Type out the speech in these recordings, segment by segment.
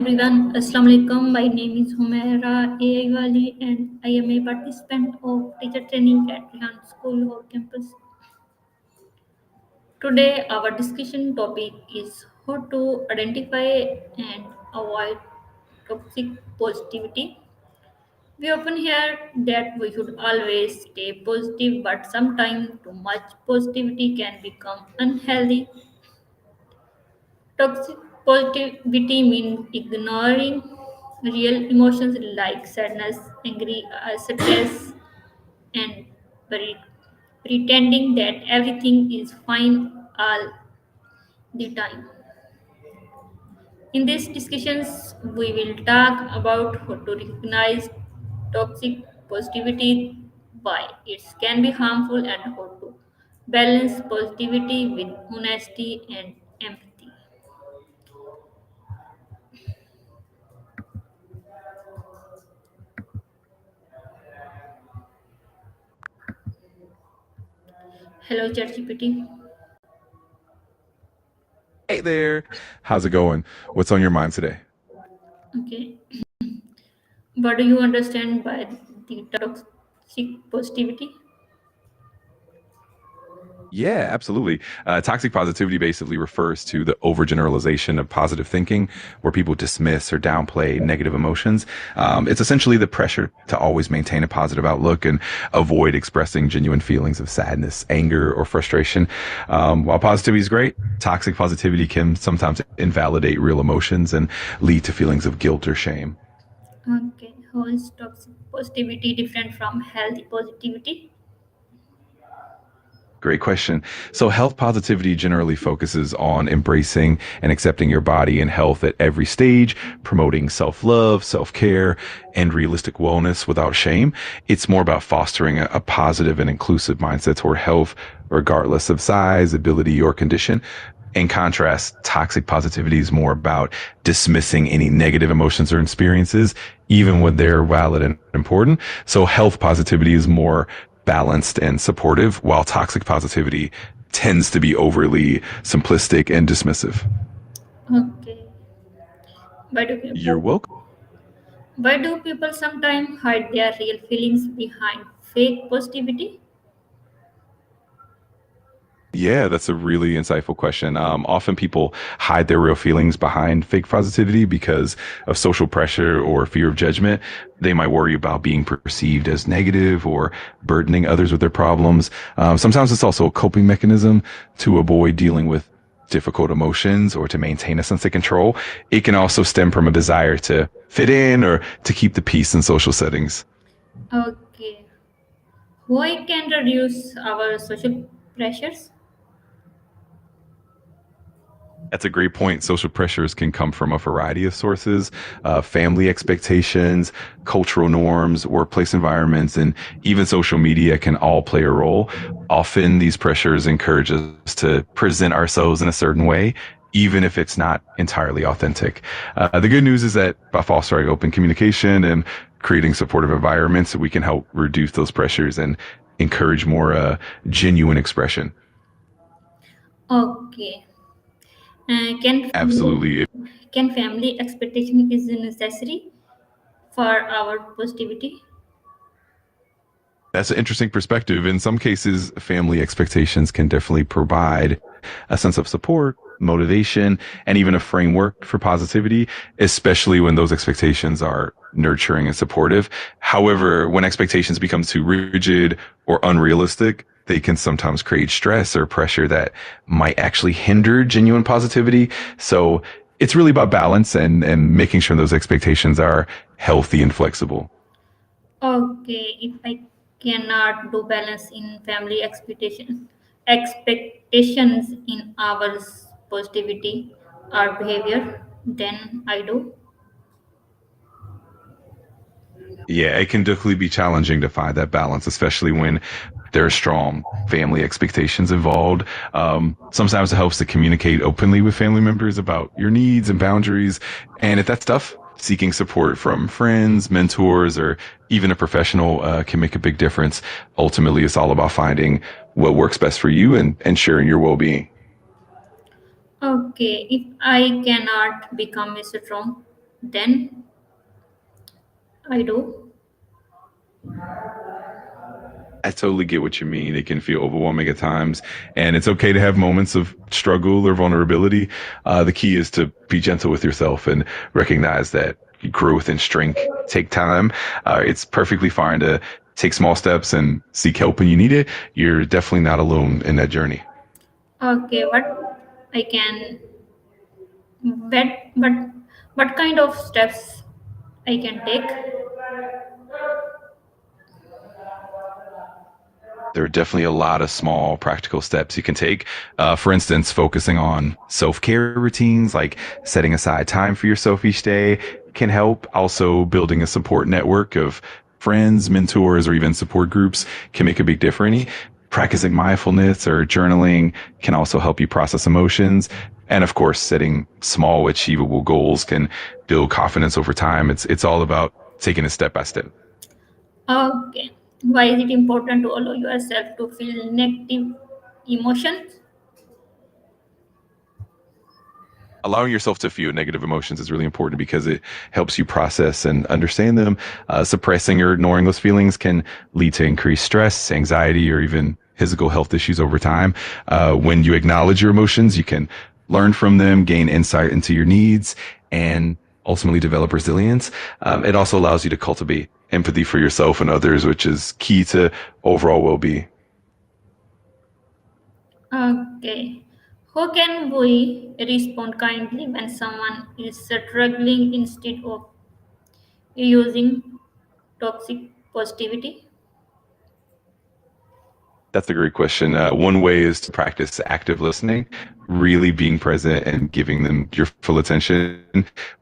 Everyone, Assalamu alaikum. My name is Humaira Wali and I am a participant of teacher training at Rehan School or campus. Today, our discussion topic is how to identify and avoid toxic positivity. We often hear that we should always stay positive, but sometimes too much positivity can become unhealthy. Toxic positivity means ignoring real emotions like sadness, angry, stress, and pre- pretending that everything is fine all the time. In these discussions, we will talk about how to recognize toxic positivity, why it can be harmful, and how to balance positivity with honesty and empathy. Hello, ChatGPT. Hey there. How's it going? What's on your mind today? Okay. What do you understand by the toxic positivity? Yeah, absolutely. Toxic positivity basically refers to the overgeneralization of positive thinking, where people dismiss or downplay negative emotions. It's essentially the pressure to always maintain a positive outlook and avoid expressing genuine feelings of sadness, anger, or frustration. While positivity is great, toxic positivity can sometimes invalidate real emotions and lead to feelings of guilt or shame. Okay. How is toxic positivity different from healthy positivity? Great question. So, health positivity generally focuses on embracing and accepting your body and health at every stage, promoting self love, self care, and realistic wellness without shame. It's more about fostering a positive and inclusive mindset toward health, regardless of size, ability, or condition. In contrast, toxic positivity is more about dismissing any negative emotions or experiences, even when they're valid and important. So health positivity is more balanced and supportive, while toxic positivity tends to be overly simplistic and dismissive. Okay. Why do You're people welcome. why do people sometimes hide their real feelings behind fake positivity? Yeah, that's a really insightful question. Often people hide their real feelings behind fake positivity because of social pressure or fear of judgment. They might worry about being perceived as negative or burdening others with their problems. Sometimes it's also a coping mechanism to avoid dealing with difficult emotions or to maintain a sense of control. It can also stem from a desire to fit in or to keep the peace in social settings. Okay. Why can reduce our social pressures? That's a great point. Social pressures can come from a variety of sources, family expectations, cultural norms, workplace environments, and even social media can all play a role. Often these pressures encourage us to present ourselves in a certain way, even if it's not entirely authentic. The good news is that by fostering open communication and creating supportive environments, we can help reduce those pressures and encourage more genuine expression. Okay. Absolutely. Can family expectation is necessary for our positivity? That's an interesting perspective. In some cases, family expectations can definitely provide a sense of support, motivation, and even a framework for positivity, especially when those expectations are nurturing and supportive. However, when expectations become too rigid or unrealistic, they can sometimes create stress or pressure that might actually hinder genuine positivity. So it's really about balance and making sure those expectations are healthy and flexible. Okay, if I cannot do balance in family expectations in our positivity or behavior, then I do. Yeah, it can definitely be challenging to find that balance, especially when there are strong family expectations involved. Sometimes it helps to communicate openly with family members about your needs and boundaries. And if that's tough, seeking support from friends, mentors, or even a professional can make a big difference. Ultimately, it's all about finding what works best for you and ensuring your well being. Okay, if I cannot become a strong. Then I do. I totally get what you mean. It can feel overwhelming at times, and it's okay to have moments of struggle or vulnerability. The key is to be gentle with yourself and recognize that growth and strength take time. It's perfectly fine to take small steps and seek help when you need it. You're definitely not alone in that journey. Okay, what I can bet, but what kind of steps I can take? There are definitely a lot of small practical steps you can take. For instance, focusing on self care routines, like setting aside time for yourself each day, can help. Also, building a support network of friends, mentors, or even support groups can make a big difference. Practicing mindfulness or journaling can also help you process emotions. And of course, setting small, achievable goals can build confidence over time. It's all about taking it step by step. Okay. Why is it important to allow yourself to feel negative emotions? Allowing yourself to feel negative emotions is really important because it helps you process and understand them. Suppressing or ignoring those feelings can lead to increased stress, anxiety, or even physical health issues over time. When you acknowledge your emotions, you can learn from them, gain insight into your needs, and ultimately develop resilience. It also allows you to cultivate empathy for yourself and others, which is key to overall well being. Okay. How can we respond kindly when someone is struggling instead of using toxic positivity? That's a great question. One way is to practice active listening, really being present and giving them your full attention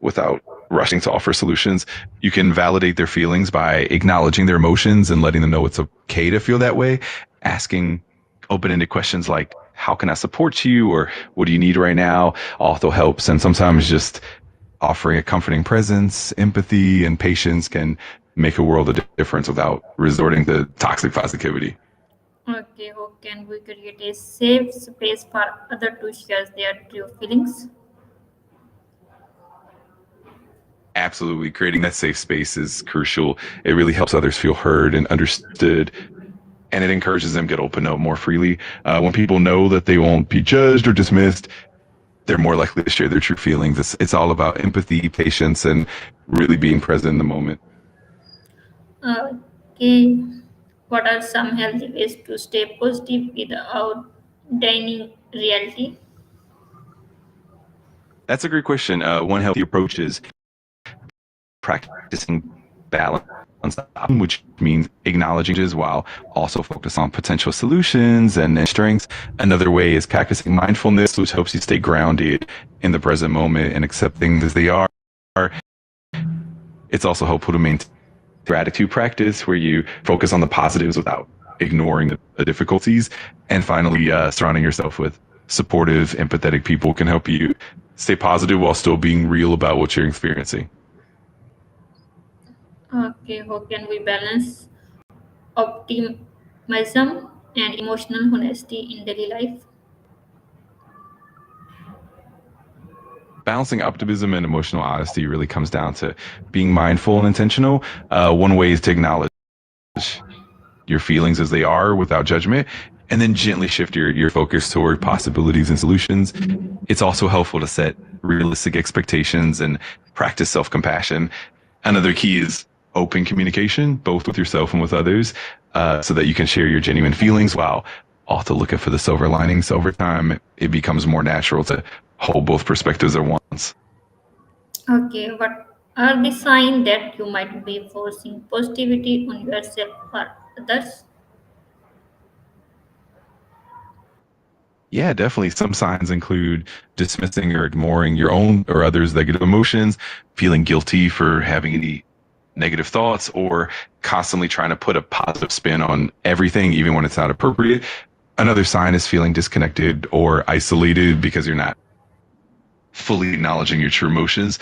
without rushing to offer solutions. You can validate their feelings by acknowledging their emotions and letting them know it's okay to feel that way. Asking open ended questions like, how can I support you? Or what do you need right now? Also helps. And sometimes just offering a comforting presence, empathy, and patience can make a world of difference without resorting to toxic positivity. Okay, how can we create a safe space for other to share their true feelings? Absolutely. Creating that safe space is crucial. It really helps others feel heard and understood, and it encourages them to get open up more freely. When people know that they won't be judged or dismissed, they're more likely to share their true feelings. It's all about empathy, patience, and really being present in the moment. Okay, what are some healthy ways to stay positive without denying reality? That's a great question. One healthy approach is practicing balance, which means acknowledging changes while also focus on potential solutions and strengths. Another way is practicing mindfulness, which helps you stay grounded in the present moment and accept things as they are. It's also helpful to maintain gratitude practice where you focus on the positives without ignoring the difficulties. And finally, surrounding yourself with supportive, empathetic people can help you stay positive while still being real about what you're experiencing. Okay, how can we balance optimism and emotional honesty in daily life? Balancing optimism and emotional honesty really comes down to being mindful and intentional. One way is to acknowledge your feelings as they are without judgment, and then gently shift your focus toward possibilities and solutions. It's also helpful to set realistic expectations and practice self compassion. Another key is open communication, both with yourself and with others, so that you can share your genuine feelings while also looking for the silver linings. Over time, it becomes more natural to hold both perspectives at once. Okay, what are the signs that you might be forcing positivity on yourself or others? Yeah, definitely. Some signs include dismissing or ignoring your own or others' negative emotions, feeling guilty for having any negative thoughts, or constantly trying to put a positive spin on everything, even when it's not appropriate. Another sign is feeling disconnected or isolated because you're not fully acknowledging your true emotions.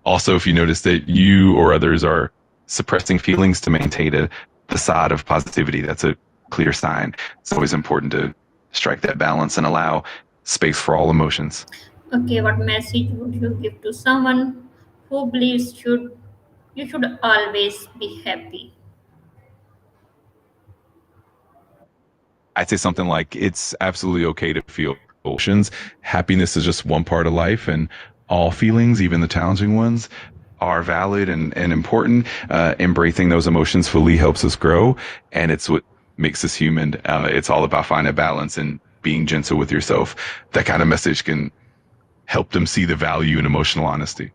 Also, if you notice that you or others are suppressing feelings to maintain a facade of positivity, that's a clear sign. It's always important to strike that balance and allow space for all emotions. Okay, what message would you give to someone Who believes should you should always be happy? I'd say something like it's absolutely okay to feel emotions. Happiness is just one part of life, and all feelings, even the challenging ones, are valid and important. Embracing those emotions fully helps us grow, and it's what makes us human. It's all about finding a balance and being gentle with yourself. That kind of message can help them see the value in emotional honesty.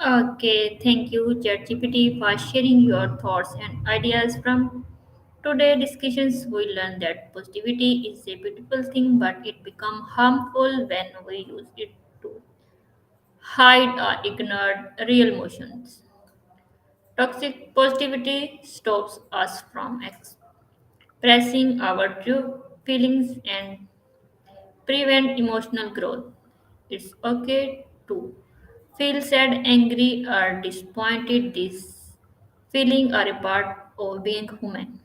Okay, thank you, ChatGPT, for sharing your thoughts and ideas from today's discussions. We learned that positivity is a beautiful thing, but it becomes harmful when we use it to hide or ignore real emotions. Toxic positivity stops us from expressing our true feelings and prevent emotional growth. It's okay to feel sad, angry, or disappointed. These feelings are a part of being human.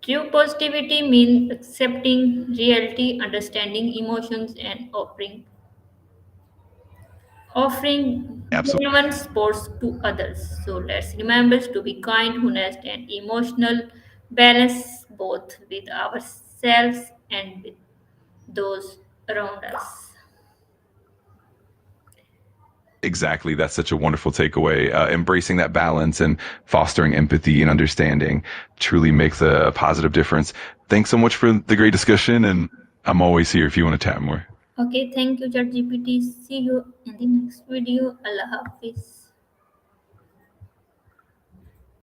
True positivity means accepting reality, understanding emotions, and offering Absolutely. genuine sports to others. So let's remember to be kind, honest, and emotional balance both with ourselves and with those around us. Exactly. That's such a wonderful takeaway. Embracing that balance and fostering empathy and understanding truly makes a positive difference. Thanks so much for the great discussion. And I'm always here if you want to chat more. Okay, thank you, ChatGPT. See you in the next video. Allah Hafiz.